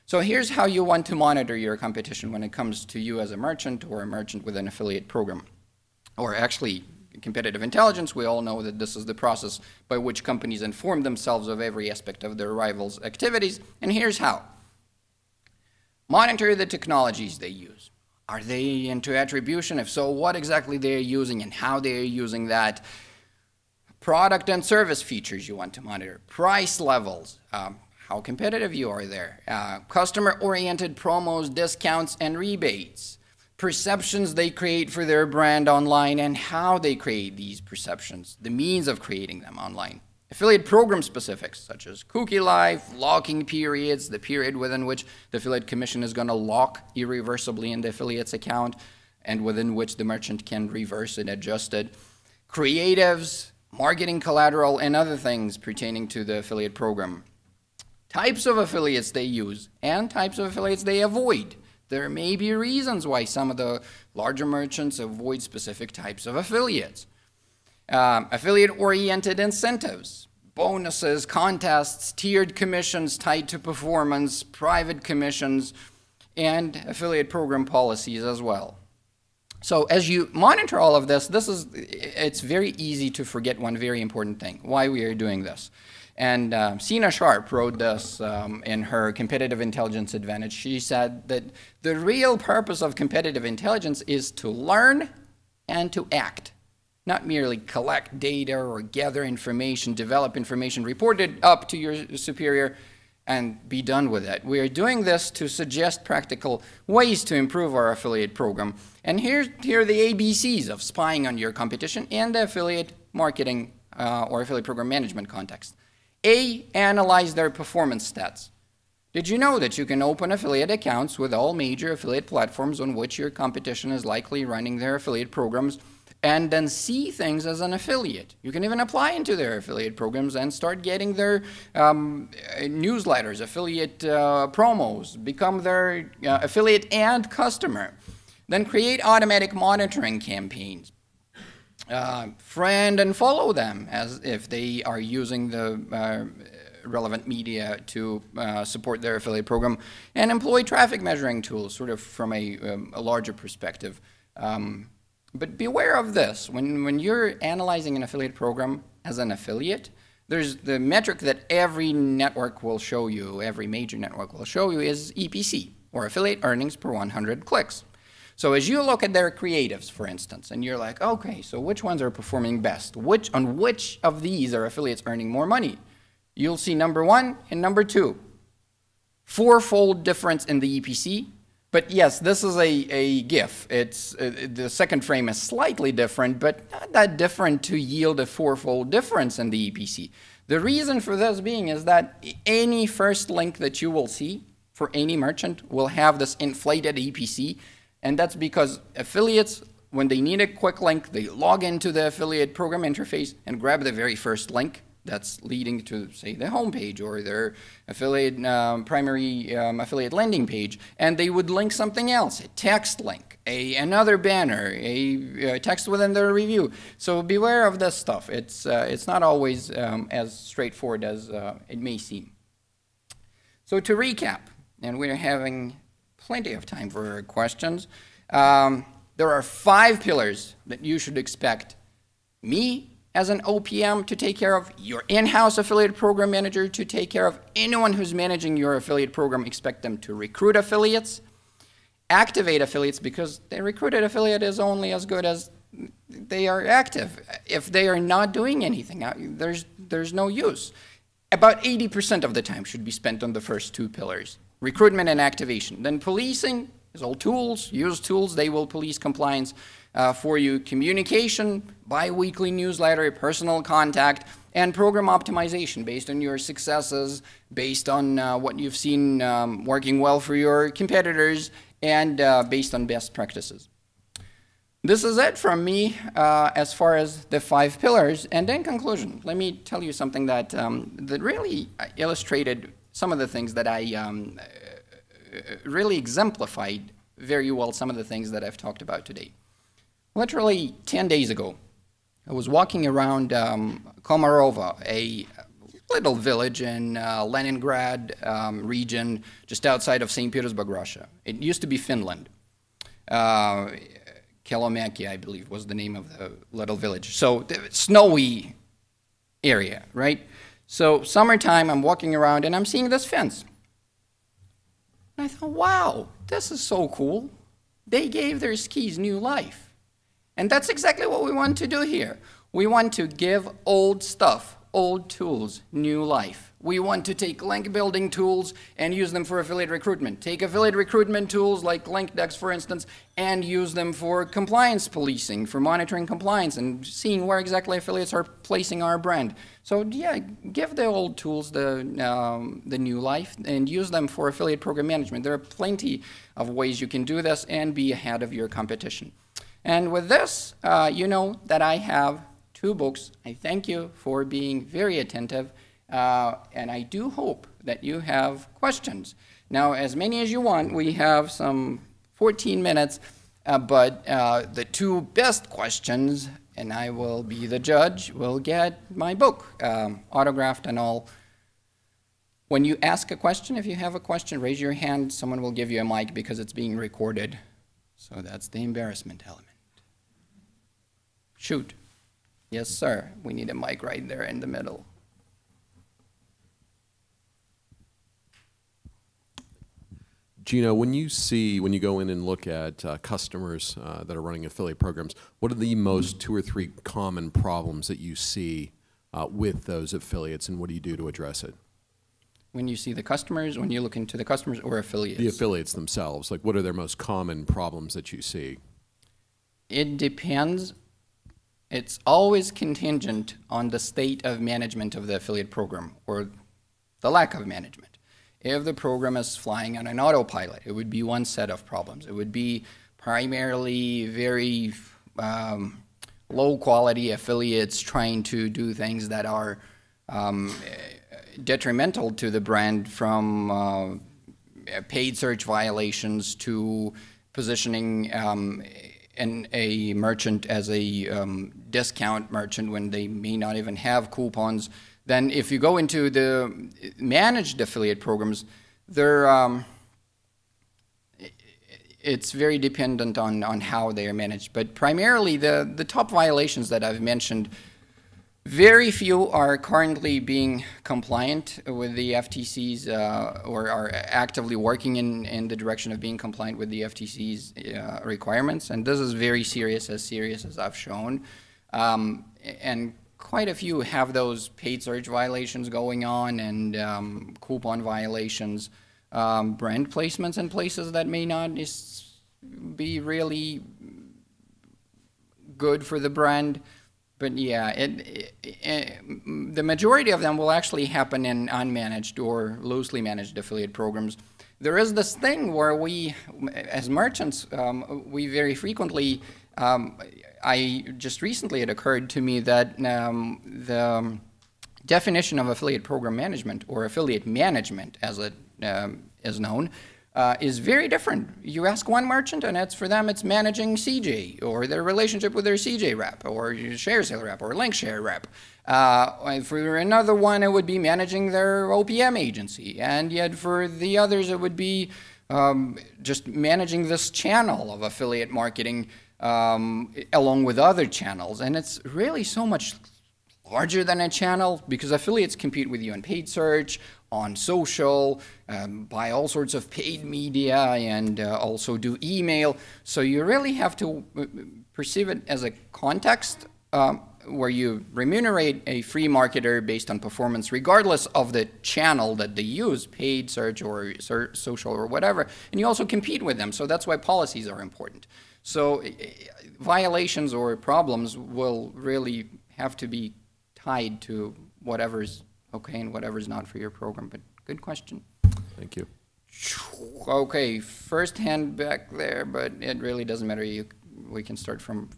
So here's how you want to monitor your competition when it comes to you as a merchant or a merchant with an affiliate program. Or actually, competitive intelligence, we all know that this is the process by which companies inform themselves of every aspect of their rivals' activities, and here's how. Monitor the technologies they use. Are they into attribution? If so, what exactly they're using and how they're using that. Product and service features you want to monitor. Price levels, how competitive you are there. Customer-oriented promos, discounts, and rebates. Perceptions they create for their brand online and how they create these perceptions, the means of creating them online. Affiliate program specifics, such as cookie life, locking periods, the period within which the affiliate commission is going to lock irreversibly in the affiliate's account and within which the merchant can reverse it, adjust it. Creatives, marketing collateral, and other things pertaining to the affiliate program. Types of affiliates they use and types of affiliates they avoid. There may be reasons why some of the larger merchants avoid specific types of affiliates. Affiliate-oriented incentives, bonuses, contests, tiered commissions tied to performance, private commissions, and affiliate program policies as well. So as you monitor all of this, it's very easy to forget one very important thing, why we are doing this. And Sina Sharp wrote this in her Competitive Intelligence Advantage. She said that the real purpose of competitive intelligence is to learn and to act, not merely collect data or gather information, develop information, report it up to your superior, and be done with it. We are doing this to suggest practical ways to improve our affiliate program. And here are the ABCs of spying on your competition in the affiliate marketing or affiliate program management context. A, analyze their performance stats. Did you know that you can open affiliate accounts with all major affiliate platforms on which your competition is likely running their affiliate programs and then see things as an affiliate? You can even apply into their affiliate programs and start getting their newsletters, affiliate promos, become their affiliate and customer. Then create automatic monitoring campaigns. Friend and follow them as if they are using the relevant media to support their affiliate program, and employ traffic measuring tools, sort of from a larger perspective. But beware of this. When you're analyzing an affiliate program as an affiliate, there's the metric that every network will show you, every major network will show you, is EPC, or affiliate earnings per 100 clicks. So as you look at their creatives, for instance, and you're like, okay, so which ones are performing best? On which of these are affiliates earning more money? You'll see number 1 and number 2. 4-fold difference in the EPC. But yes, this is a GIF. It's the second frame is slightly different, but not that different to yield a 4-fold difference in the EPC. The reason for this being is that any first link that you will see for any merchant will have this inflated EPC, and that's because affiliates, when they need a quick link, they log into the affiliate program interface and grab the very first link that's leading to, say, the home page or their affiliate primary affiliate landing page, and they would link something else, a text link, another banner, a text within their review. So beware of this stuff. It's not always as straightforward as it may seem. So to recap, and we're having plenty of time for questions, there are 5 pillars that you should expect me as an OPM to take care of, your in-house affiliate program manager to take care of, anyone who's managing your affiliate program, expect them to recruit affiliates, activate affiliates, because the recruited affiliate is only as good as they are active. If they are not doing anything, there's no use. About 80% of the time should be spent on the first 2 pillars, recruitment and activation. Then policing is all tools, use tools, they will police compliance for you. Communication, bi-weekly newsletter, personal contact, and program optimization based on your successes, based on what you've seen working well for your competitors, and based on best practices. This is it from me as far as the 5 pillars. And in conclusion, let me tell you something that, that really illustrated some of the things that I really exemplified very well some of the things that I've talked about today. Literally 10 days ago, I was walking around Komarova, a little village in Leningrad region, just outside of St. Petersburg, Russia. It used to be Finland. Kelomaki, I believe, was the name of the little village. So snowy area, right? So summertime, I'm walking around and I'm seeing this fence. And I thought, wow, this is so cool. They gave their skis new life. And that's exactly what we want to do here. We want to give old stuff, old tools, new life. We want to take link building tools and use them for affiliate recruitment. Take affiliate recruitment tools like LinkDex, for instance, and use them for compliance policing, for monitoring compliance and seeing where exactly affiliates are placing our brand. So yeah, give the old tools the new life and use them for affiliate program management. There are plenty of ways you can do this and be ahead of your competition. And with this, you know that I have 2 books. I thank you for being very attentive, and I do hope that you have questions. Now, as many as you want, we have some 14 minutes, but the 2 best questions, and I will be the judge, will get my book, autographed and all. When you ask a question, if you have a question, raise your hand. Someone will give you a mic because it's being recorded. So that's the embarrassment element. Shoot. Yes, sir. We need a mic right there in the middle. Geno, when you go in and look at customers that are running affiliate programs, what are the most 2 or 3 common problems that you see with those affiliates, and what do you do to address it? When you see the customers, when you look into the customers or affiliates? The affiliates themselves. Like, what are their most common problems that you see? It depends. It's always contingent on the state of management of the affiliate program or the lack of management. If the program is flying on an autopilot, it would be one set of problems. It would be primarily very low-quality affiliates trying to do things that are detrimental to the brand, from paid search violations to positioning a merchant as a discount merchant when they may not even have coupons. Then if you go into the managed affiliate programs, it's very dependent on how they are managed. But primarily the top violations that I've mentioned, very few are currently being compliant with the FTC's or are actively working in the direction of being compliant with the FTC's requirements. And this is very serious as I've shown. And quite a few have those paid search violations going on and coupon violations, brand placements in places that may not be really good for the brand. But yeah, the majority of them will actually happen in unmanaged or loosely managed affiliate programs. There is this thing where we, as merchants, we very frequently, just recently it occurred to me that the definition of affiliate program management, or affiliate management as it is known, is very different. You ask one merchant and for them it's managing CJ, or their relationship with their CJ rep, or share sale rep, or link share rep. For another one it would be managing their OPM agency, and yet for the others it would be just managing this channel of affiliate marketing along with other channels. And it's really so much larger than a channel, because affiliates compete with you on paid search, on social, buy all sorts of paid media, and also do email. So you really have to perceive it as a context where you remunerate a free marketer based on performance regardless of the channel that they use, paid search or social or whatever, and you also compete with them. So that's why policies are important. So violations or problems will really have to be tied to whatever's okay and whatever's not for your program. But good question. Thank you. Okay, first hand back there, but it really doesn't matter. We can start from.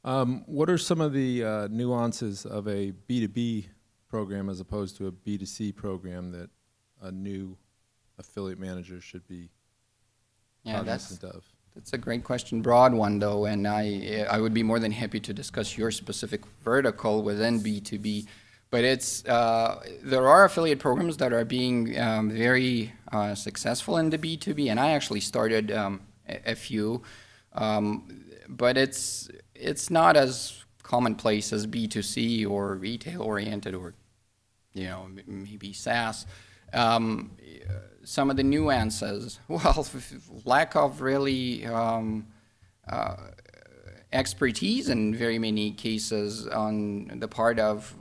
What are some of the nuances of a B2B program as opposed to a B2C program that a new affiliate manager should be cognizant of? That's a great question, broad one though, and I would be more than happy to discuss your specific vertical within B2B. But it's there are affiliate programs that are being very successful in the B2B, and I actually started a few, but it's not as commonplace as B2C or retail oriented, or maybe SaaS. Some of the nuances, well, lack of really expertise in very many cases on the part of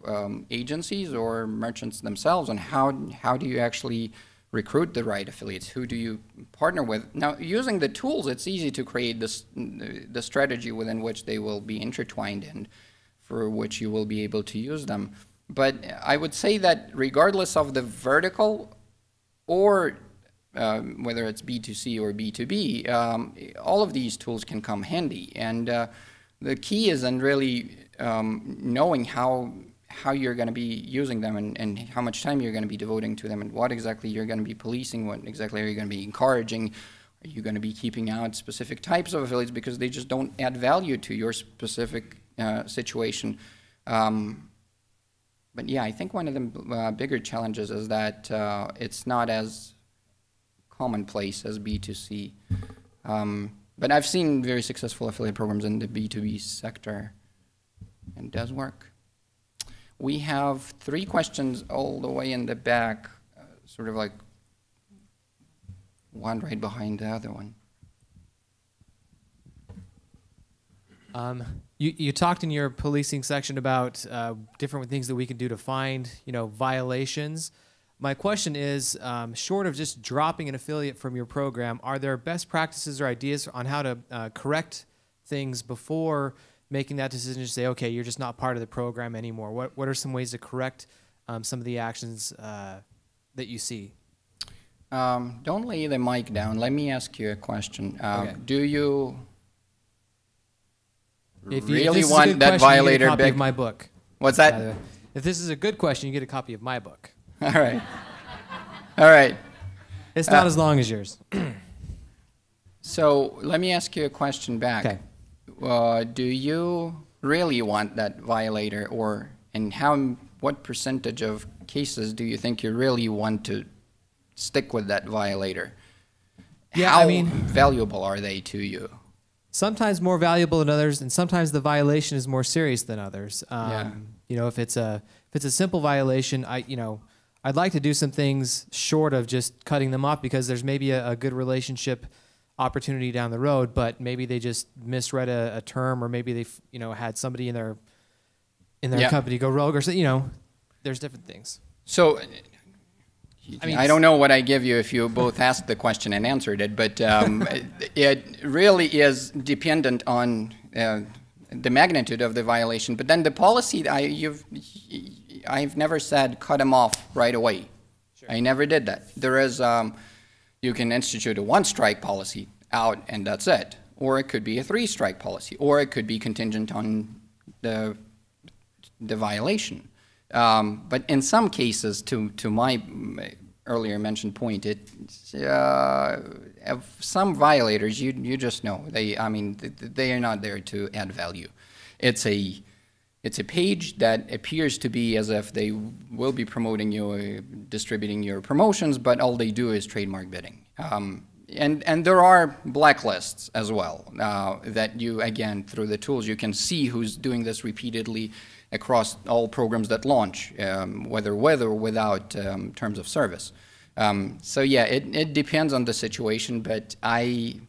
agencies or merchants themselves on how do you actually recruit the right affiliates, who do you partner with. Now, using the tools, it's easy to create the strategy within which they will be intertwined and for which you will be able to use them. But I would say that regardless of the vertical, or whether it's B2C or B2B, all of these tools can come handy. And the key is in really knowing how you're going to be using them and how much time you're going to be devoting to them and what exactly you're going to be policing, what exactly are you going to be encouraging. Are you going to be keeping out specific types of affiliates because they just don't add value to your specific situation? But yeah, I think one of the bigger challenges is that it's not as commonplace as B2C. But I've seen very successful affiliate programs in the B2B sector, and it does work. We have 3 questions all the way in the back, sort of like one right behind the other one. You talked in your policing section about different things that we can do to find, violations. My question is, short of just dropping an affiliate from your program, are there best practices or ideas on how to correct things before making that decision to say, okay, you're just not part of the program anymore? What are some ways to correct some of the actions that you see? Don't lay the mic down. Let me ask you a question. Okay. Do you really want that violator you get a copy big? of my book. What's that? If this is a good question, you get a copy of my book. All right. All right. It's not as long as yours. So let me ask you a question back. Okay. Do you really want that violator, and how what percentage of cases do you think you really want to stick with that violator? Yeah, How I mean, valuable are they to you? sometimes more valuable than others, and sometimes the violation is more serious than others. Yeah. You know, if it's a simple violation, I'd like to do some things short of just cutting them off, because there's maybe a good relationship opportunity down the road, but maybe they just misread a term, or maybe they had somebody in their Yeah. company go rogue, or so, there's different things. So, I mean, I don't know what I give you if you both asked the question and answered it, but it really is dependent on the magnitude of the violation. But then the policy, I've never said cut them off right away. Sure. I never did that. There is, you can institute a one-strike policy out and that's it. Or it could be a three-strike policy. Or it could be contingent on the violation. But in some cases, to my earlier mentioned point, some violators, you just know they are not there to add value. It's a page that appears to be as if they will be promoting you, distributing your promotions, but all they do is trademark bidding. And there are blacklists as well that you, again, through the tools, you can see who's doing this repeatedly across all programs that launch, whether with or without terms of service. So yeah, it depends on the situation, but I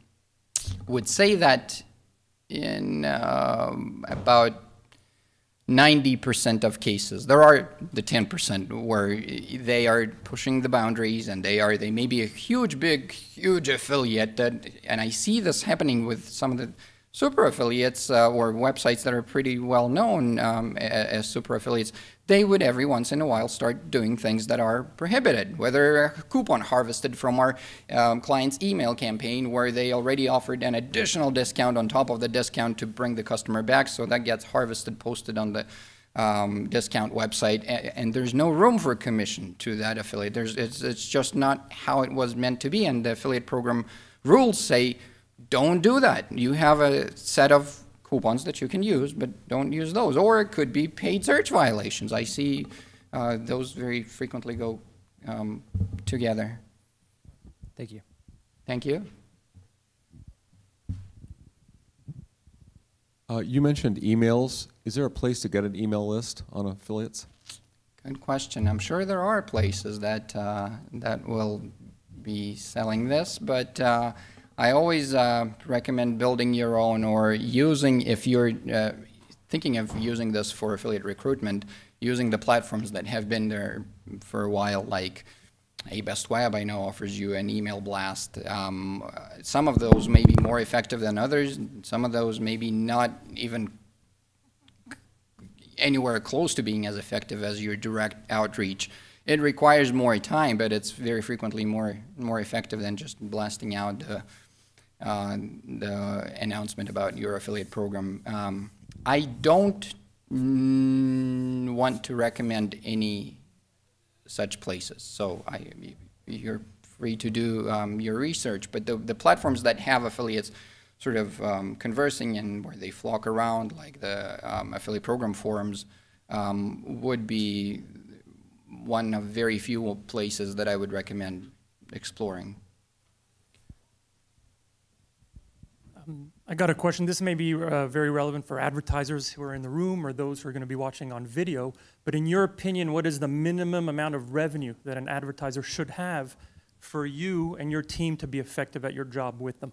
would say that in about 90% of cases, there are the 10% where they are pushing the boundaries, and they may be a huge affiliate and I see this happening with some of the super affiliates or websites that are pretty well known as super affiliates. They would every once in a while start doing things that are prohibited, whether a coupon harvested from our client's email campaign where they already offered an additional discount on top of the discount to bring the customer back, so that gets harvested, posted on the discount website, and there's no room for commission to that affiliate. It's just not how it was meant to be, and the affiliate program rules say don't do that. You have a set of coupons that you can use, but don't use those. Or it could be paid search violations. I see those very frequently go together. Thank you. Thank you. You mentioned emails. Is there a place to get an email list on affiliates? Good question. I'm sure there are places that that will be selling this, but I always recommend building your own, or using, if you're thinking of using this for affiliate recruitment, using the platforms that have been there for a while, like Best Web, I know, offers you an email blast. Some of those may be more effective than others. Some of those may be not even anywhere close to being as effective as your direct outreach. It requires more time, but it's very frequently more effective than just blasting out the announcement about your affiliate program. I don't want to recommend any such places, so you're free to do your research, but the platforms that have affiliates sort of conversing and where they flock around, like the affiliate program forums, would be one of very few places that I would recommend exploring. I got a question. This may be very relevant for advertisers who are in the room or those who are going to be watching on video, but in your opinion, what is the minimum amount of revenue that an advertiser should have for you and your team to be effective at your job with them?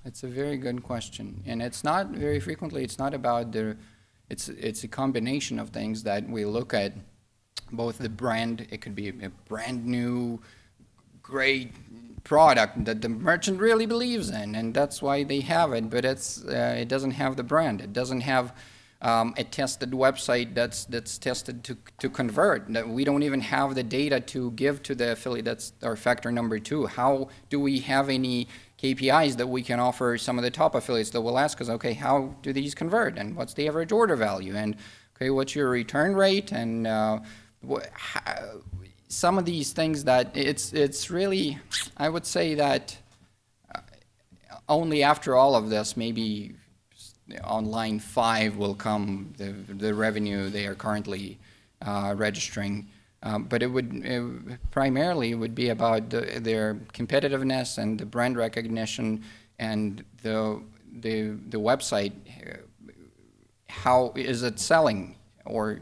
It's a very good question, and it's not very frequently, it's not about it's a combination of things that we look at, both the brand, it could be a brand new, great product that the merchant really believes in, and that's why they have it, but it doesn't have the brand. It doesn't have a tested website that's tested to convert. That we don't even have the data to give to the affiliate. That's our factor number two. How do we have any KPIs that we can offer some of the top affiliates that will ask us, okay, how do these convert, and what's the average order value, and okay, what's your return rate, and some of these things that it's really, I would say that only after all of this, maybe on line 5 will come the revenue they are currently registering. But primarily would be about their competitiveness and the brand recognition and the website. How is it selling, or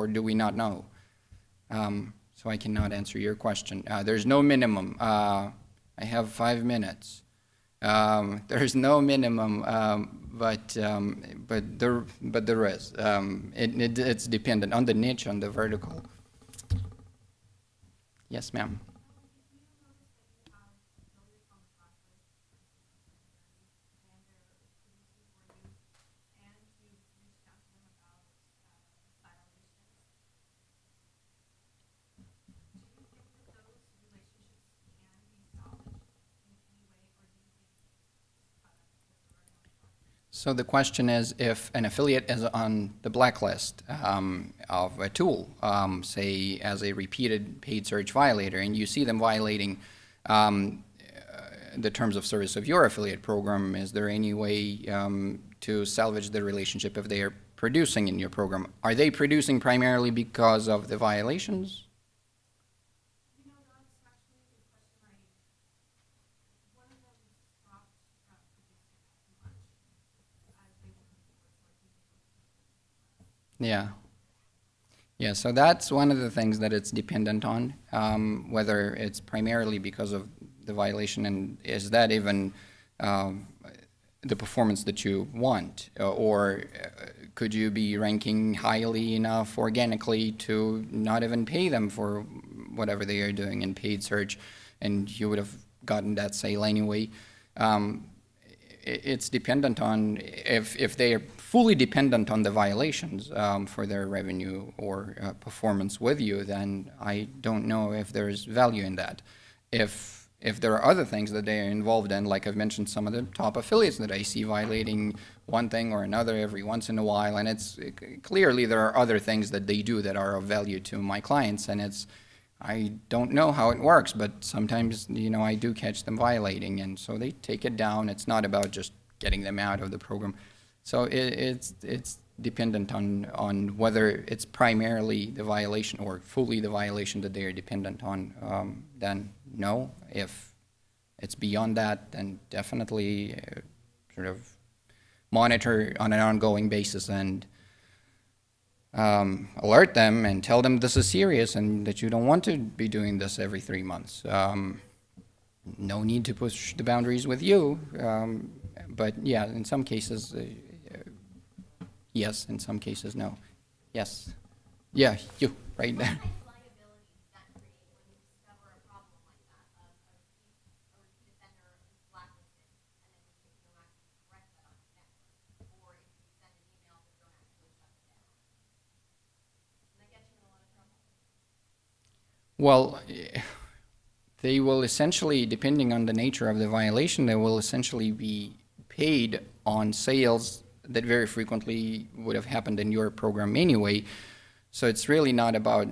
do we not know? So I cannot answer your question. There's no minimum. I have 5 minutes. There's no minimum, but there is. It's dependent on the niche, on the vertical. Yes, ma'am. So the question is, if an affiliate is on the blacklist of a tool, say as a repeated paid search violator, and you see them violating the terms of service of your affiliate program, is there any way to salvage the relationship if they are producing in your program? Are they producing primarily because of the violations? Yeah. Yeah, so that's one of the things that it's dependent on, whether it's primarily because of the violation, and is that even the performance that you want, or could you be ranking highly enough organically to not even pay them for whatever they are doing in paid search, and you would have gotten that sale anyway. It's dependent on, if they are fully dependent on the violations for their revenue or performance with you, then I don't know if there's value in that. If there are other things that they are involved in, like I've mentioned, some of the top affiliates that I see violating one thing or another every once in a while, and it's clearly there are other things that they do that are of value to my clients, and I don't know how it works, but sometimes, I do catch them violating, and so they take it down. It's not about just getting them out of the program. So it's dependent on whether it's primarily the violation or fully the violation that they are dependent on. Then no. If it's beyond that, then definitely sort of monitor on an ongoing basis and alert them and tell them this is serious and that you don't want to be doing this every 3 months. No need to push the boundaries with you, but yeah, in some cases, yes, in some cases, no. Yes. Yeah, you, right there. Well, they will essentially, depending on the nature of the violation, they will essentially be paid on sales that very frequently would have happened in your program anyway. So it's really not about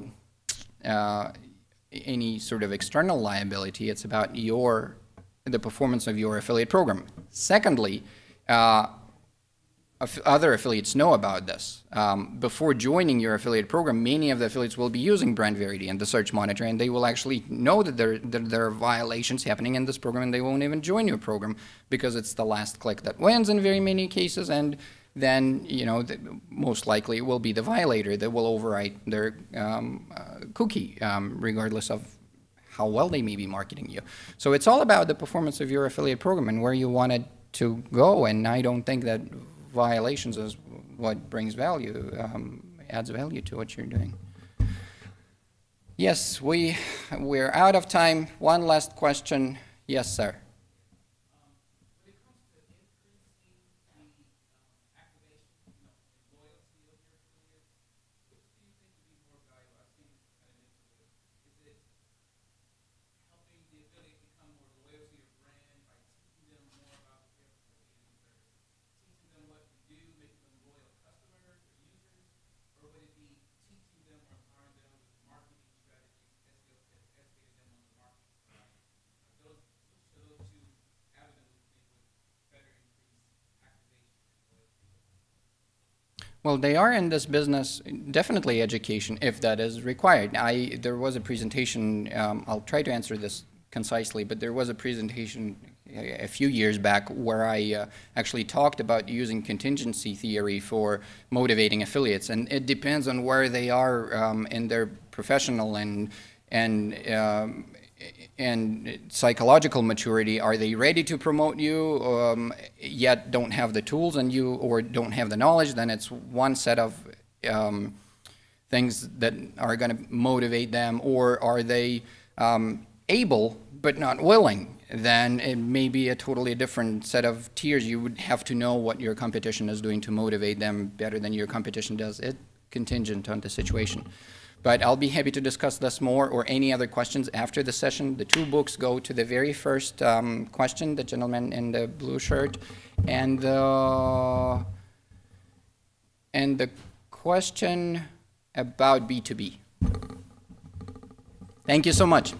any sort of external liability. It's about the performance of your affiliate program. Secondly, other affiliates know about this. Before joining your affiliate program, many of the affiliates will be using Brand Verity and the Search Monitor, and they will actually know that there are violations happening in this program, and they won't even join your program because it's the last click that wins in very many cases, and then most likely it will be the violator that will overwrite their cookie, regardless of how well they may be marketing you. So it's all about the performance of your affiliate program and where you want it to go, and I don't think that violations is what brings value, adds value to what you're doing. Yes, we're out of time. One last question. Yes, sir. When it comes to increasing the activation and loyalty of your affiliates, which do you think would be more valuable? I've seen this kind of into it. Is it helping the affiliate become more loyal to your brand by teaching them more about their affiliate, teaching them what to do, making them loyal customers or users, or would it be teaching them or empowering them with marketing strategies, educating them on the marketing side? Which of those Well, they are in this business, definitely education, if that is required. There was a presentation, I'll try to answer this concisely, but there was a presentation a few years back where I actually talked about using contingency theory for motivating affiliates, and it depends on where they are in their professional and psychological maturity. Are they ready to promote you, yet don't have the tools or don't have the knowledge? Then it's one set of things that are going to motivate them. Or are they able but not willing? Then it may be a totally different set of tiers. You would have to know what your competition is doing to motivate them better than your competition does. It's contingent on the situation. But I'll be happy to discuss this more or any other questions after the session. The two books go to the very first question, the gentleman in the blue shirt, and the question about B2B. Thank you so much.